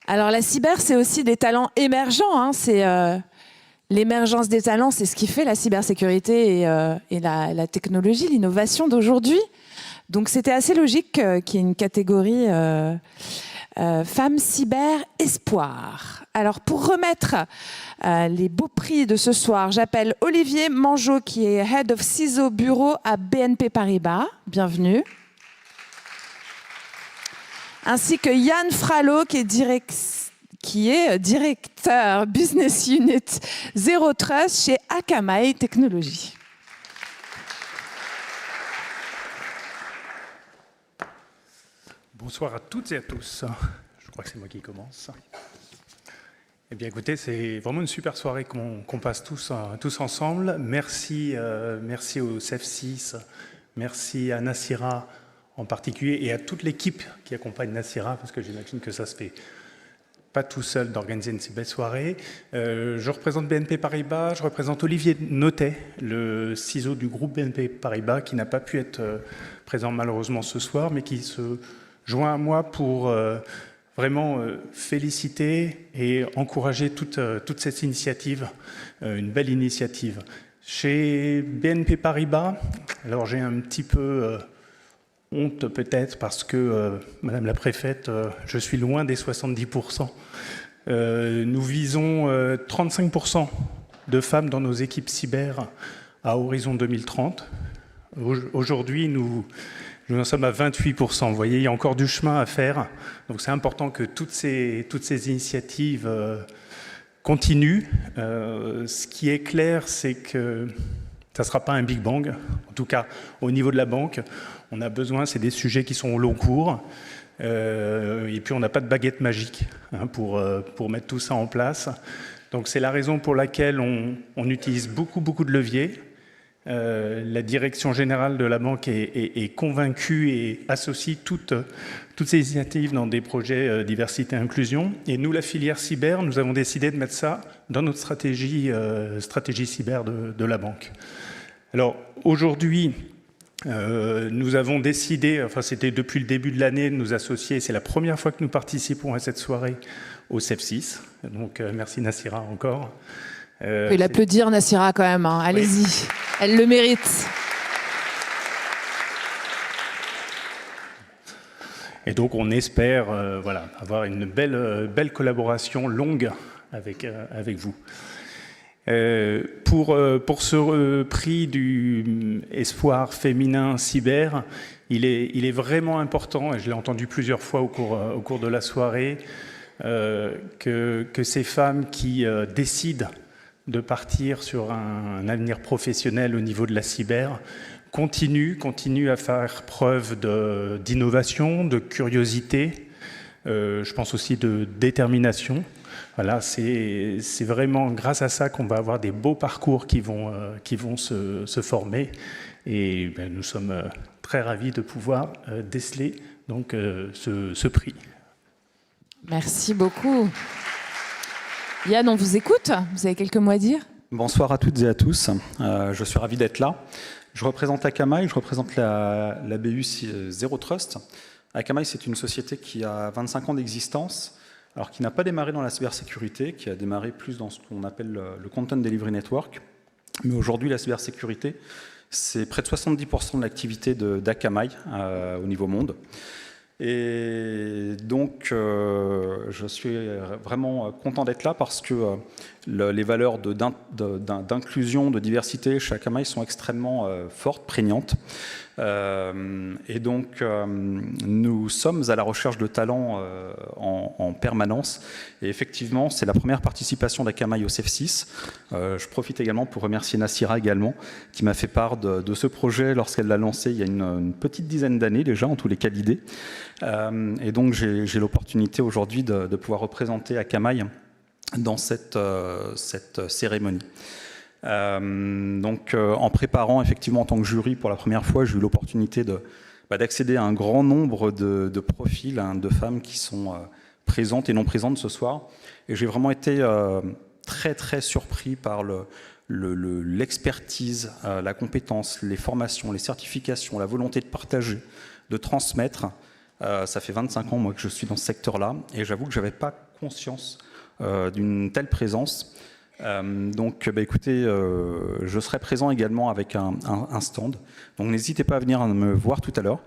Alors la cyber, c'est aussi des talents émergents. Hein. C'est l'émergence des talents, c'est ce qui fait la cybersécurité et la technologie, l'innovation d'aujourd'hui. Donc c'était assez logique qu'il y ait une catégorie femmes cyber espoir. Alors pour remettre les beaux prix de ce soir, j'appelle Olivier Mangeot qui est Head of CISO Bureau à BNP Paribas. Bienvenue. Ainsi que Yann Fralot qui est directeur Business Unit Zero Trust chez Akamai Technologies. Bonsoir à toutes et à tous. Je crois que c'est moi qui commence. Eh bien, écoutez, c'est vraiment une super soirée qu'on passe tous ensemble. Merci au CEF6, merci à Nassira en particulier et à toute l'équipe qui accompagne Nassira, parce que j'imagine que ça se fait pas tout seul d'organiser une si belle soirée. Je représente BNP Paribas, je représente Olivier Notet, le CISO du groupe BNP Paribas, qui n'a pas pu être présent malheureusement ce soir, mais qui se joint à moi pour vraiment féliciter et encourager toute cette initiative, une belle initiative. Chez BNP Paribas, alors j'ai un petit peu honte peut-être parce que, Madame la Préfète, je suis loin des 70%. Nous visons 35% de femmes dans nos équipes cyber à horizon 2030. Aujourd'hui, nous en sommes à 28%. Vous voyez, il y a encore du chemin à faire. Donc c'est important que toutes ces initiatives continuent. Ce qui est clair, c'est que ça ne sera pas un Big Bang. En tout cas, au niveau de la banque, on a besoin, c'est des sujets qui sont au long cours. Et puis, on n'a pas de baguette magique pour mettre tout ça en place. Donc c'est la raison pour laquelle on utilise beaucoup de leviers. La direction générale de la banque est convaincue et associe toutes ces initiatives dans des projets diversité et inclusion. Et nous, la filière cyber, nous avons décidé de mettre ça dans notre stratégie cyber de la banque. Alors aujourd'hui, nous avons décidé, enfin c'était depuis le début de l'année, de nous associer. C'est la première fois que nous participons à cette soirée au CEF6. Donc merci Nassira encore. Vous pouvez l'applaudir, Nassira, quand même. Hein. Allez-y, oui. Elle le mérite. Et donc, on espère avoir une belle collaboration longue avec vous. Pour ce prix du espoir féminin cyber, il est vraiment important, et je l'ai entendu plusieurs fois au cours de la soirée, que ces femmes qui décident de partir sur un avenir professionnel au niveau de la cyber, continue à faire preuve d'innovation, de curiosité, je pense aussi de détermination. Voilà, c'est vraiment grâce à ça qu'on va avoir des beaux parcours qui vont se former. Et nous sommes très ravis de pouvoir déceler donc, ce prix. Merci beaucoup. Yann, on vous écoute. Vous avez quelques mots à dire? Bonsoir à toutes et à tous. Je suis ravi d'être là. Je représente Akamai, je représente la BU Zero Trust. Akamai, c'est une société qui a 25 ans d'existence, alors qui n'a pas démarré dans la cybersécurité, qui a démarré plus dans ce qu'on appelle le Content Delivery Network. Mais aujourd'hui, la cybersécurité, c'est près de 70% de l'activité d'Akamai au niveau monde. Et donc, je suis vraiment content d'être là parce que les valeurs d'inclusion, de diversité chez Akamai sont extrêmement fortes, prégnantes. Et donc, nous sommes à la recherche de talents en permanence. Et effectivement, c'est la première participation d'Akamai au CEF6. Je profite également pour remercier Nassira également, qui m'a fait part de ce projet lorsqu'elle l'a lancé il y a une petite dizaine d'années déjà, en tous les cas l'idée. Et donc, j'ai l'opportunité aujourd'hui de pouvoir représenter Akamai dans cette cérémonie. Donc, en préparant effectivement en tant que jury pour la première fois, j'ai eu l'opportunité d'accéder à un grand nombre de profils de femmes qui sont présentes et non présentes ce soir. Et j'ai vraiment été très surpris par l'expertise, la compétence, les formations, les certifications, la volonté de partager, de transmettre. Ça fait 25 ans moi, que je suis dans ce secteur-là et j'avoue que je n'avais pas conscience d'une telle présence. Donc écoutez, je serai présent également avec un stand. Donc n'hésitez pas à venir me voir tout à l'heure.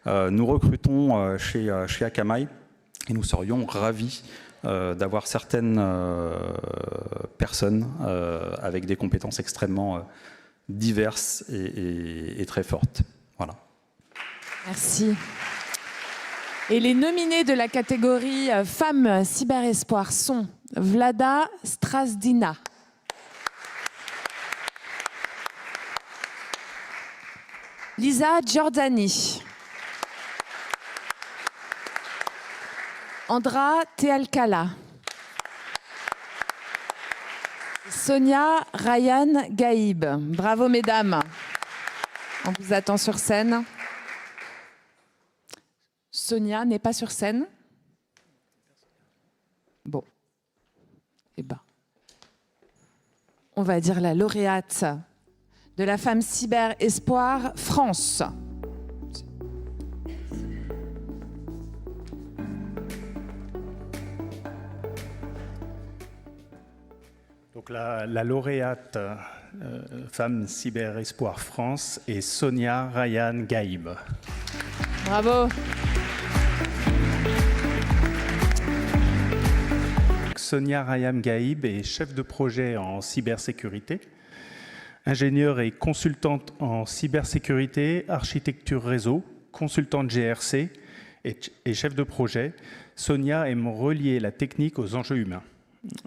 Nous recrutons chez Akamai et nous serions ravis d'avoir certaines personnes avec des compétences extrêmement diverses et très fortes. Voilà. Merci. Et les nominés de la catégorie Femmes Cyber Espoir sont Vlada Strazdina, Lisa Giordani, Andra Tealcala, Sonia Ryan Gaïb. Bravo mesdames. On vous attend sur scène. Sonia n'est pas sur scène. Bon. Eh ben, on va dire la lauréate de la Femme Cyber Espoir France. Donc la lauréate Femme Cyber Espoir France est Sonia Ryan Gaïb. Bravo. Sonia Ryan Gaïb est chef de projet en cybersécurité, ingénieure et consultante en cybersécurité, architecture réseau, consultante GRC et chef de projet. Sonia aime relier la technique aux enjeux humains.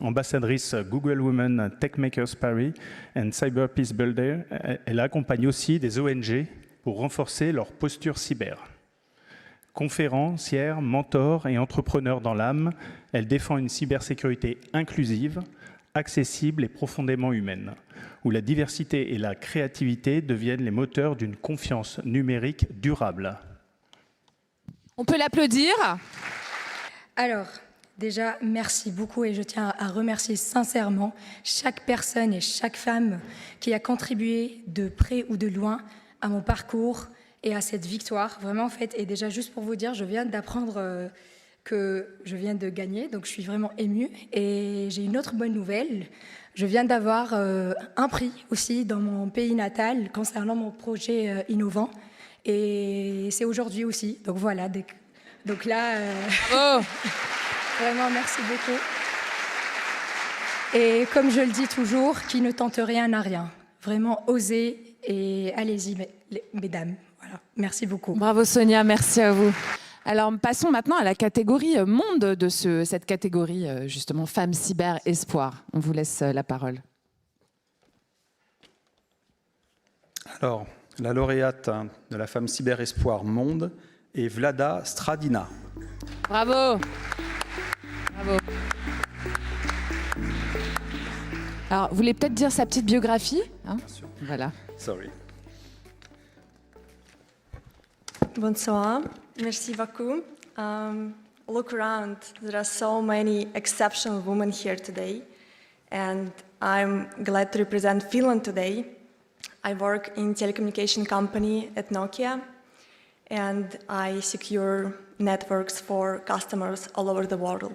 Ambassadrice Google Women Techmakers Paris and Cyber Peace Builder, elle accompagne aussi des ONG pour renforcer leur posture cyber. Conférencière, mentor et entrepreneur dans l'âme, elle défend une cybersécurité inclusive, accessible et profondément humaine, où la diversité et la créativité deviennent les moteurs d'une confiance numérique durable. On peut l'applaudir. Alors, déjà, merci beaucoup et je tiens à remercier sincèrement chaque personne et chaque femme qui a contribué de près ou de loin à mon parcours et à cette victoire. Vraiment, en fait, et déjà, juste pour vous dire, je viens d'apprendre que je viens de gagner, donc je suis vraiment émue. Et j'ai une autre bonne nouvelle. Je viens d'avoir un prix aussi dans mon pays natal concernant mon projet innovant. Et c'est aujourd'hui aussi. Donc voilà. Donc là, vraiment, merci beaucoup. Et comme je le dis toujours, qui ne tente rien n'a rien. Vraiment, osez et allez-y, mesdames. Voilà. Merci beaucoup. Bravo Sonia, merci à vous. Alors passons maintenant à la catégorie monde de cette catégorie, justement, Femmes Cyber Espoir. On vous laisse la parole. Alors, la lauréate de la Femme Cyber Espoir Monde est Vlada Stradina. Bravo. Bravo. Alors, vous voulez peut-être dire sa petite biographie, hein? Bien sûr. Voilà. Sorry. Bonsoir, merci beaucoup. Look around, there are so many exceptional women here today, and I'm glad to represent Finland today. I work in telecommunication company at Nokia, and I secure networks for customers all over the world.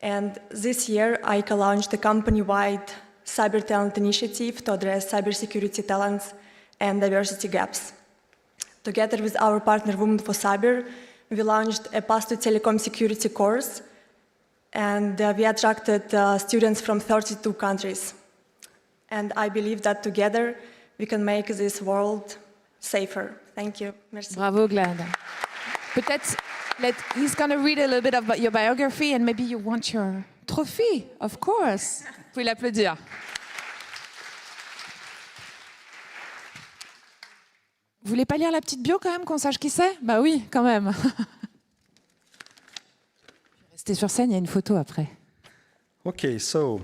And this year, I co-launched a company-wide cyber talent initiative to address cybersecurity talents and diversity gaps. Together with our partner Women for Cyber, we launched a Path to Telecom Security course, and we attracted students from 32 countries. And I believe that together we can make this world safer. Thank you. Merci. Bravo, Glad. Peut-être, he's going to read a little bit about your biography and maybe you want your trophy, of course. Vous pouvez l'applaudir. Vous voulez pas lire la petite bio quand même, qu'on sache qui c'est? Bah oui, quand même. Restez sur scène, il y a une photo après. Okay, so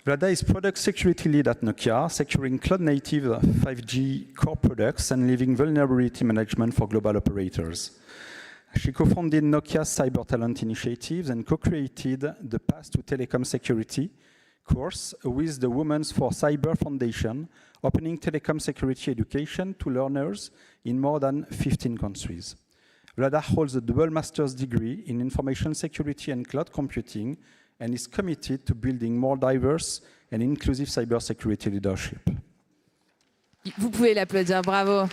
Vlada is product security lead at Nokia, securing cloud-native 5G core products and leading vulnerability management for global operators. She co-founded Nokia's Cyber Talent Initiatives and co-created the Path to Telecom Security course with the Women's for Cyber Foundation, opening telecom security education to learners in more than 15 countries. Vlada holds a double master's degree in information security and cloud computing and is committed to building more diverse and inclusive cybersecurity leadership. Vous pouvez l'applaudir, bravo.